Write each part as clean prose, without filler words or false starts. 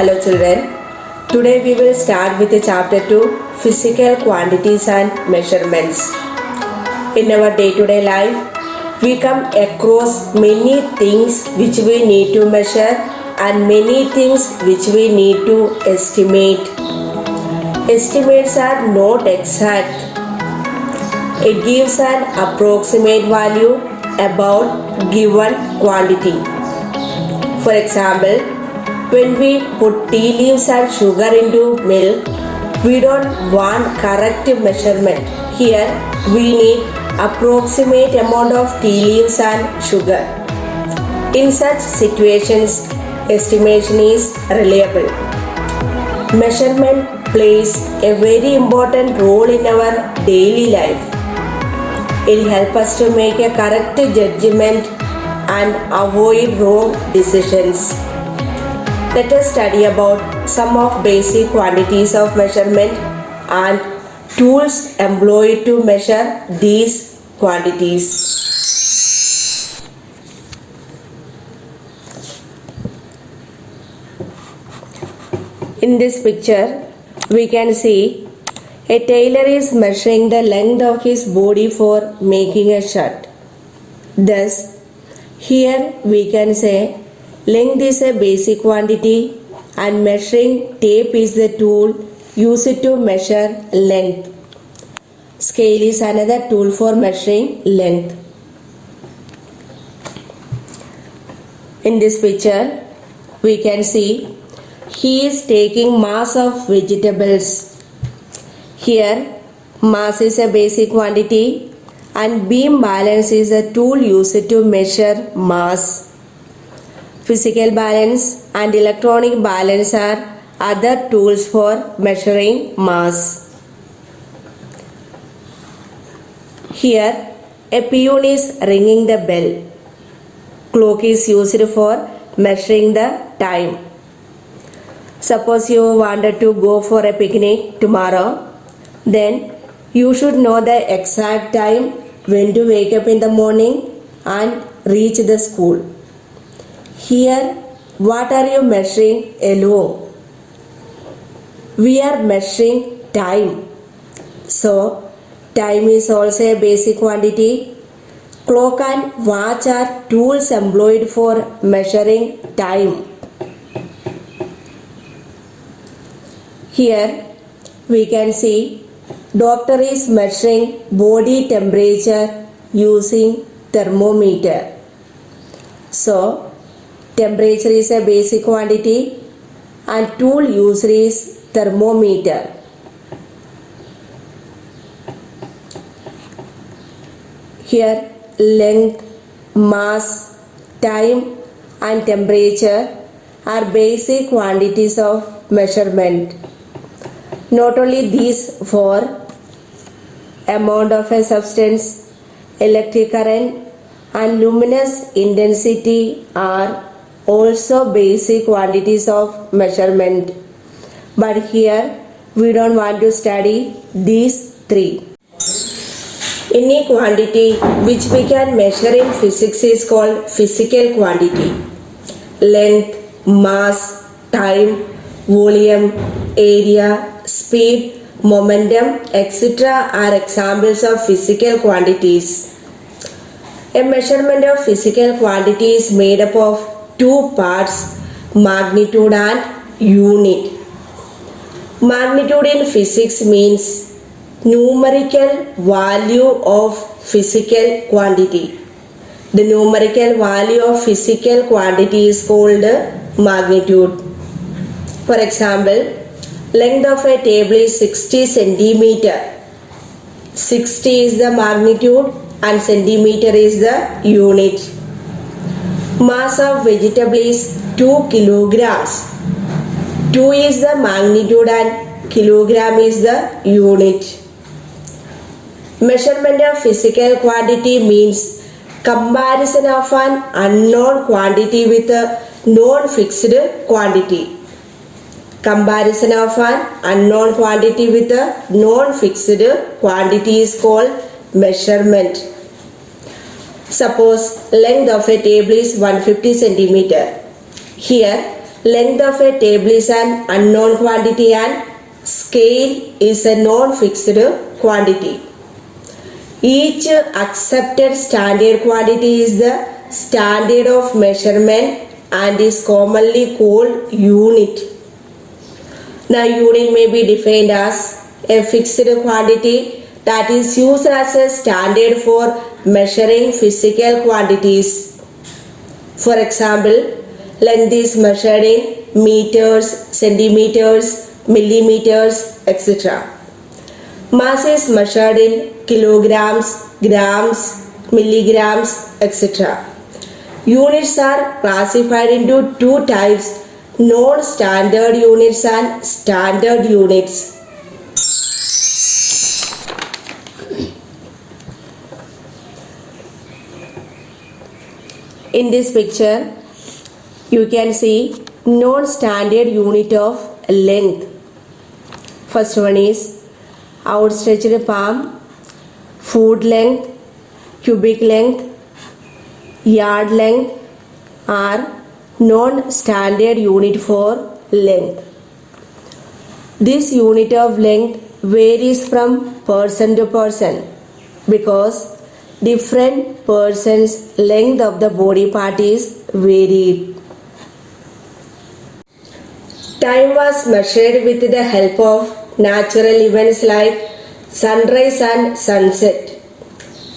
Hello children, today we will start with the chapter 2 Physical Quantities and Measurements. In our day-to-day life, we come across many things which we need to measure and many things which we need to estimate. Estimates are not exact. It gives an approximate value about given quantity. For example, when we put tea leaves and sugar into milk, we don't want correct measurement. Here, we need approximate amount of tea leaves and sugar. In such situations, estimation is reliable. Measurement plays a very important role in our daily life. It helps us to make a correct judgment and avoid wrong decisions. Let us study about some of basic quantities of measurement and tools employed to measure these quantities. In this picture, we can see a tailor is measuring the length of his body for making a shirt. Thus, here we can say length is a basic quantity and measuring tape is the tool used to measure length. Scale is another tool for measuring length. In this picture, we can see he is taking mass of vegetables. Here, mass is a basic quantity and beam balance is a tool used to measure mass. Physical balance and electronic balance are other tools for measuring mass. Here, a peon is ringing the bell. Clock is used for measuring the time. Suppose you wanted to go for a picnic tomorrow, then you should know the exact time when to wake up in the morning and reach the school. Here, what are you measuring alone? We are measuring time. So, time is also a basic quantity. Clock and watch are tools employed for measuring time. Here, we can see doctor is measuring body temperature using thermometer. So, temperature is a basic quantity and tool used is thermometer. Here length, mass, time and temperature are basic quantities of measurement. Not only these four, amount of a substance, electric current and luminous intensity are also basic quantities of measurement. But here we don't want to study these three. Any quantity which we can measure in physics is called physical quantity. Length, mass, time, volume, area, speed, momentum, etc. are examples of physical quantities. A measurement of physical quantity is made up of two parts, magnitude and unit. Magnitude in physics means numerical value of physical quantity. The numerical value of physical quantity is called magnitude. For example, length of a table is 60 centimeter. 60 is the magnitude and centimeter is the unit. Mass of vegetable is 2 kilograms. 2 is the magnitude and kilogram is the unit. Measurement of physical quantity means comparison of an unknown quantity with a non-fixed quantity. Comparison of an unknown quantity with a non-fixed quantity is called measurement. Suppose length of a table is 150 centimeter. Here Length of a table is an unknown quantity and scale is a non-fixed quantity. Each accepted standard quantity is the standard of measurement and is commonly called unit. Now, unit may be defined as a fixed quantity that is used as a standard for measuring physical quantities. For example, length is measured in meters, centimeters, millimeters, etc. Mass is measured in kilograms, grams, milligrams, etc. Units are classified into two types, non-standard units and standard units. In this picture, you can see non-standard unit of length. First one is outstretched palm, foot length, cubic length, yard length are non-standard unit for length. This unit of length varies from person to person because different person's length of the body part is varied. Time was measured with the help of natural events like sunrise and sunset.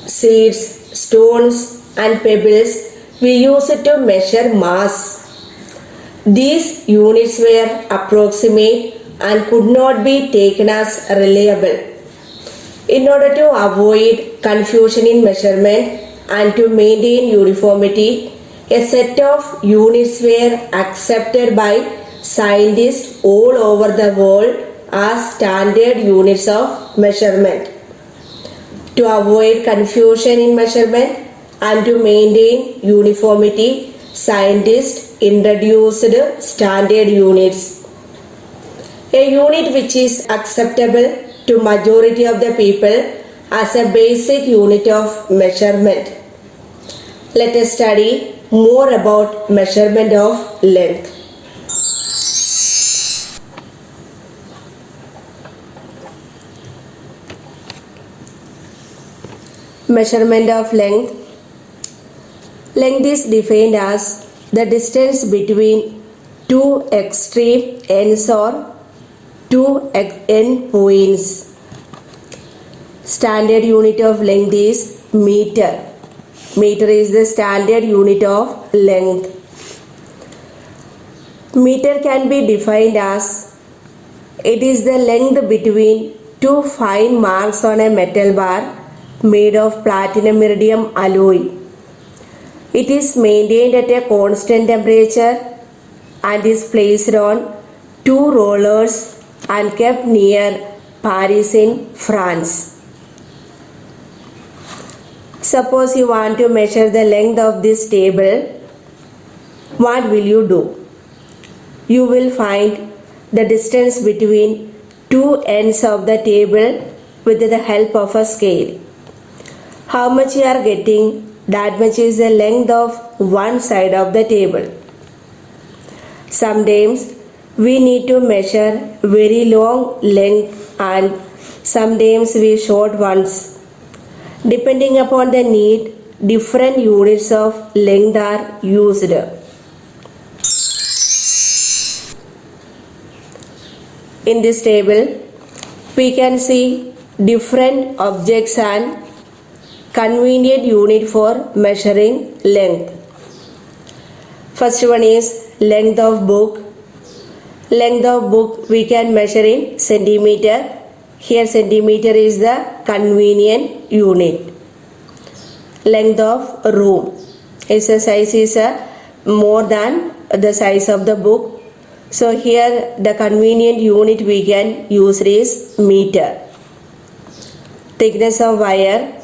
Seeds, stones and pebbles we use it to measure mass. These units were approximate and could not be taken as reliable. In order to avoid confusion in measurement and to maintain uniformity, a set of units were accepted by scientists all over the world as standard units of measurement. To avoid confusion in measurement and to maintain uniformity, scientists introduced standard units. A unit which is acceptable to majority of the people as a basic unit of measurement. Let us study more about measurement of length. Measurement of length. Length is defined as the distance between two extreme ends or two end points. Standard unit of length is meter. Meter is the standard unit of length. Meter can be defined as it is the length between two fine marks on a metal bar made of platinum iridium alloy. It is maintained at a constant temperature and is placed on two rollers and kept near Paris in France. Suppose you want to measure the length of this table, what will you do? You will find the distance between two ends of the table with the help of a scale. How much you are getting, that much is the length of one side of the table. Sometimes we need to measure very long length and sometimes we short ones. Depending upon the need, different units of length are used. In this table, we can see different objects and convenient unit for measuring length. First one is length of book. Length of book we can measure in centimeter. Here centimeter is the convenient unit. Length of room. Its size is more than the size of the book. So here the convenient unit we can use is meter. Thickness of wire.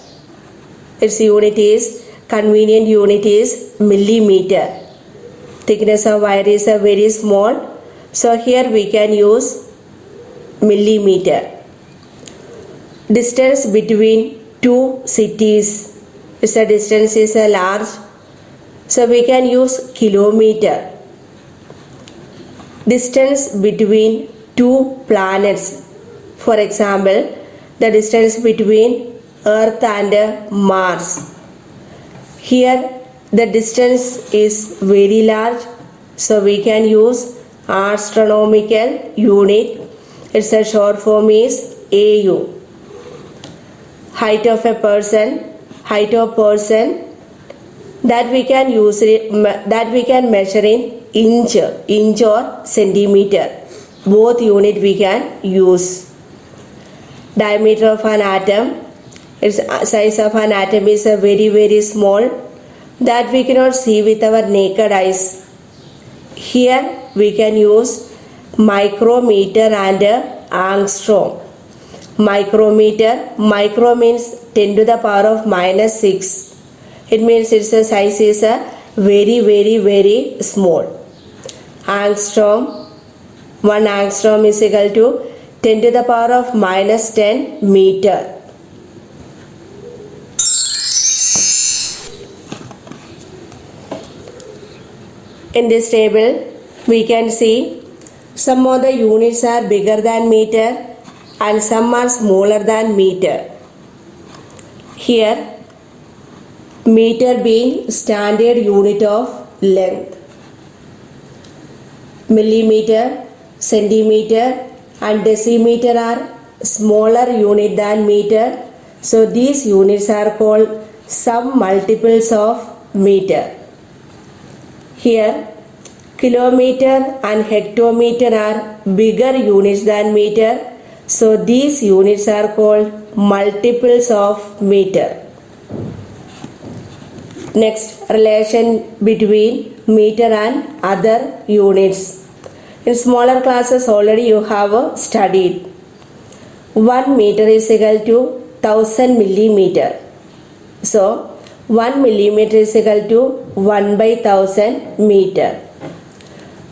Its unit is, convenient unit is millimeter. Thickness of wire is very small. So here we can use millimeter. Distance between two cities. Its distance is large. So we can use kilometer. distance between two planets. For example, the distance between Earth and Mars. Here the distance is very large, so we can use astronomical unit. Its a short form is AU. Height of a person, that we can measure in inch or centimeter. Both unit we can use. Diameter of an atom, its size of an atom is a very small, that we cannot see with our naked eyes. Here we can use micrometer and angstrom. Micro means 10 to the power of minus 6. It means its size is very small. Angstrom, 1 angstrom is equal to 10 to the power of minus 10 meter. In this table, we can see some of the units are bigger than meter and some are smaller than meter. Here, meter being standard unit of length. Millimeter, centimeter and decimeter are smaller unit than meter. So these units are called sub multiples of meter. Here, kilometer and hectometer are bigger units than meter. So these units are called multiples of meter. Next, relation between meter and other units. In smaller classes already you have studied. 1 meter is equal to 1000 millimeter. So 1 millimeter is equal to 1 by 1000 meter.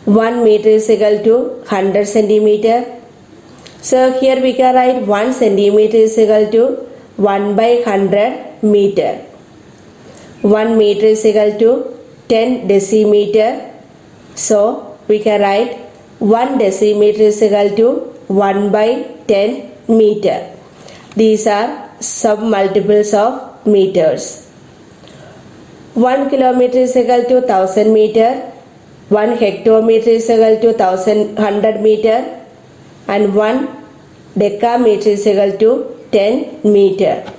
1 meter is equal to 100 centimeter. So here we can write 1 centimeter is equal to 1 by 100 meter. 1 meter is equal to 10 decimeter. So we can write 1 decimeter is equal to 1 by 10 meter. These are submultiples of meters. 1 kilometer is equal to 1000 meter. 1 hectometer is equal to 100 meter. And 1 decameter is equal to 10 meter.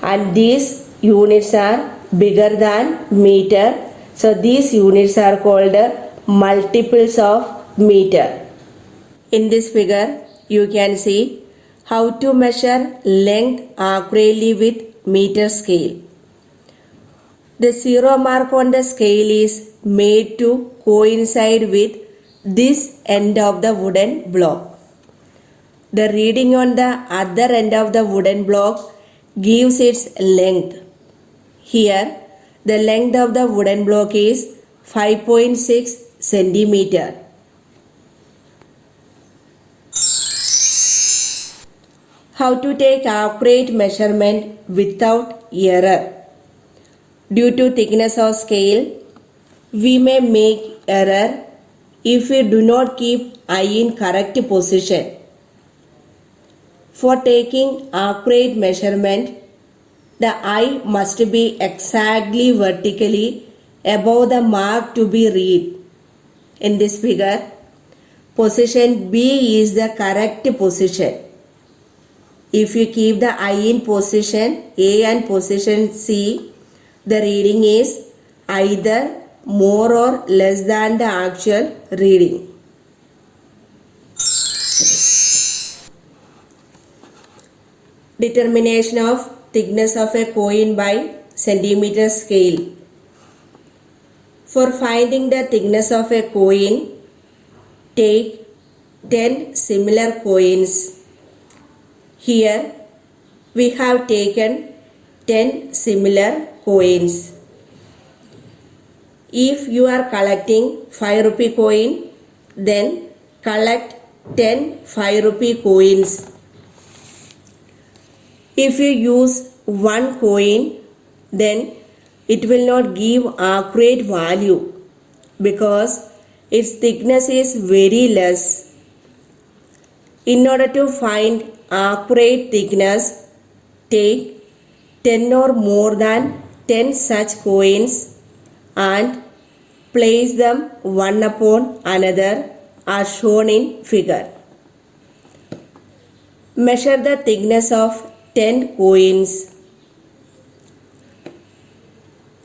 And these units are bigger than meter. So these units are called multiples of meter. In this figure, you can see how to measure length accurately with meter scale. The 0 mark on the scale is made to coincide with this end of the wooden block. The reading on the other end of the wooden block gives its length. Here, the length of the wooden block is 5.6 centimeter. How to take accurate measurement without error? Due to thickness of scale, we may make error if we do not keep eye in correct position. For taking accurate measurement, the eye must be exactly vertically above the mark to be read. In this figure, position B is the correct position. If you keep the eye in position A and position C, the reading is either more or less than the actual reading. Determination of thickness of a coin by centimeter scale. For finding the thickness of a coin, take 10 similar coins. Here we have taken 10 similar coins. If you are collecting 5 rupee coin, then collect 10 5 rupee coins. If you use 1 coin, then it will not give accurate value because its thickness is very less. In order to find accurate thickness, take 10 or more than 10 such coins and place them one upon another as shown in figure. Measure the thickness of 10 coins.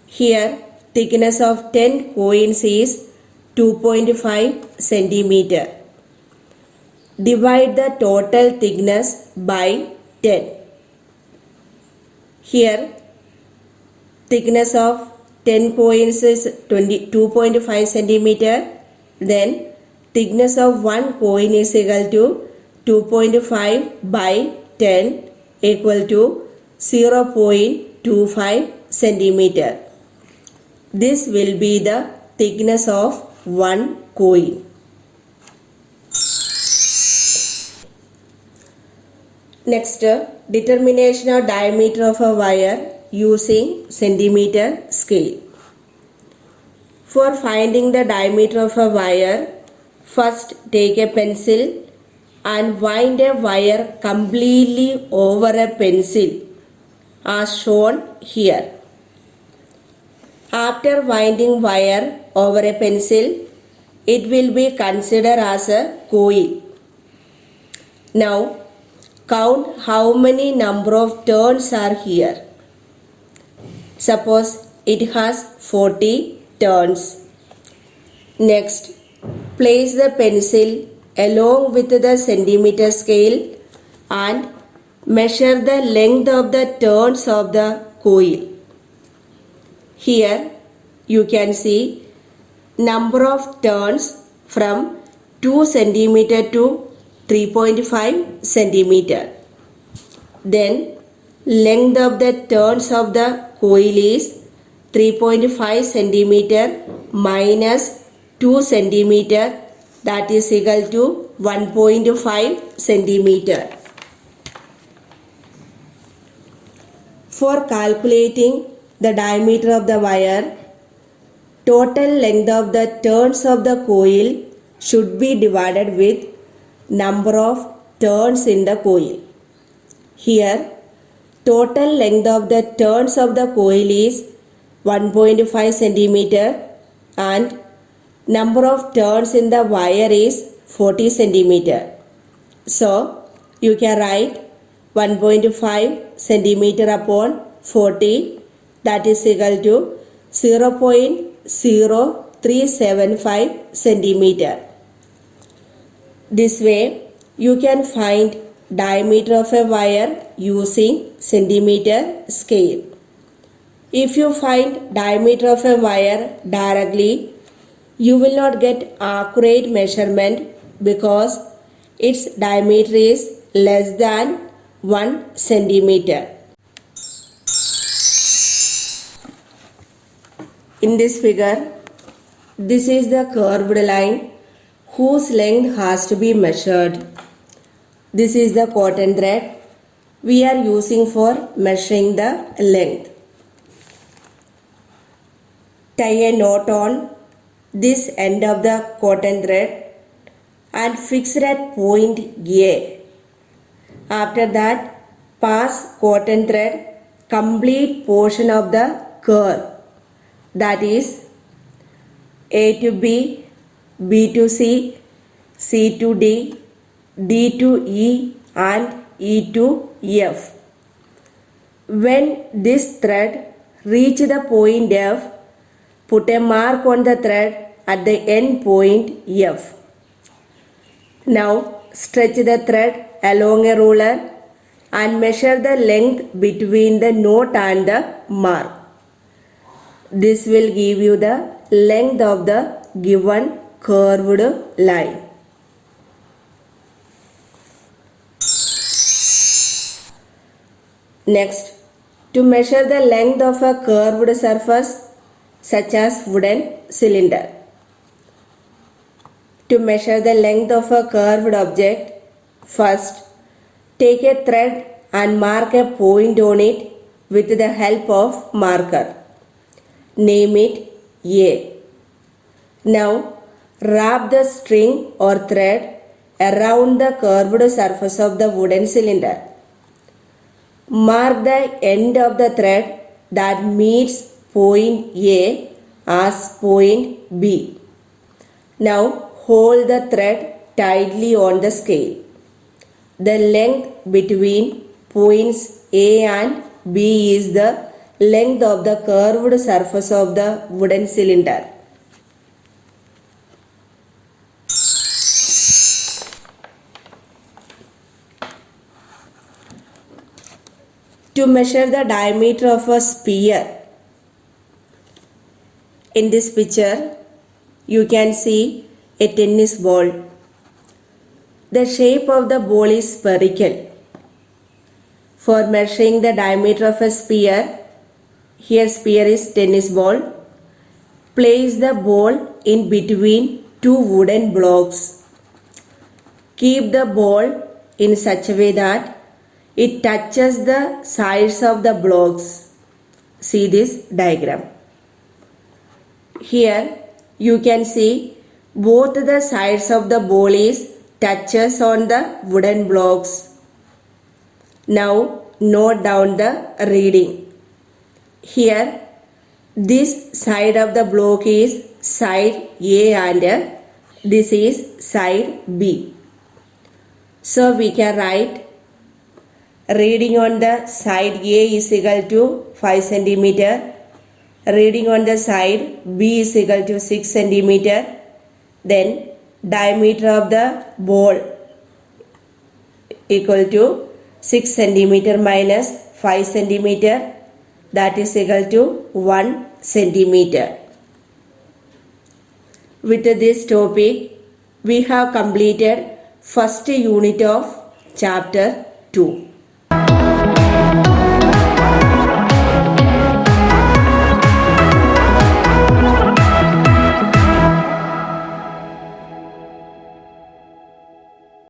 Here, thickness of 10 coins is 2.5 centimeter. Divide the total thickness by 10. Here, thickness of 10 coins is 2.5 centimeter. Then, thickness of 1 coin is equal to 2.5 by 10 equal to 0.25 centimeter. This will be the thickness of 1 coin. Next, determination of diameter of a wire using centimeter scale. For finding the diameter of a wire, first take a pencil and wind a wire completely over a pencil as shown here. After winding wire over a pencil, it will be considered as a coil. Now, count how many number of turns are here. Suppose it has 40 turns. Next, place the pencil along with the centimeter scale and measure the length of the turns of the coil. Here you can see number of turns from 2 centimeter to 3.5 centimeter. Then length of the turns of the coil is 3.5 centimeter minus 2 centimeter, that is equal to 1.5 centimeter. For calculating the diameter of the wire, total length of the turns of the coil should be divided with number of turns in the coil. Here, total length of the turns of the coil is 1.5 centimeter and number of turns in the wire is 40 centimeter. So, you can write 1.5 centimeter upon 40, that is equal to 0.0375 centimeter. This way, you can find diameter of a wire using centimeter scale. If you find diameter of a wire directly, you will not get accurate measurement because its diameter is less than 1 centimeter. In this figure, this is the curved line whose length has to be measured. This is the cotton thread we are using for measuring the length. Tie a knot on this end of the cotton thread and fix it at point A. After that, pass cotton thread complete portion of the curve, that is A to B, B to C, C to D, D to E and E to F. When this thread reach the point F, put a mark on the thread at the end point F. Now stretch the thread along a ruler and measure the length between the knot and the mark. This will give you the length of the given curved line. Next, to measure the length of a curved surface such as wooden cylinder. To measure the length of a curved object, first take a thread and mark a point on it with the help of marker. Name it A. Now Wrap the string or thread around the curved surface of the wooden cylinder. Mark the end of the thread that meets point A as point B. Now hold the thread tightly on the scale. The length between points A and B is the length of the curved surface of the wooden cylinder. To measure the diameter of a sphere, in this picture you can see a tennis ball. The shape of the ball is spherical. For measuring the diameter of a sphere, here sphere is tennis ball. Place the ball in between two wooden blocks. Keep the ball in such a way that it touches the sides of the blocks. See this diagram. Here you can see both the sides of the ball is touches on the wooden blocks. Now note down the reading. Here this side of the block is side A and this is side B. So we can write reading on the side A is equal to 5 cm. Reading on the side B is equal to 6 cm. Then diameter of the ball equal to 6 cm minus 5 cm, that is equal to 1 cm. With this topic, we have completed first unit of chapter 2.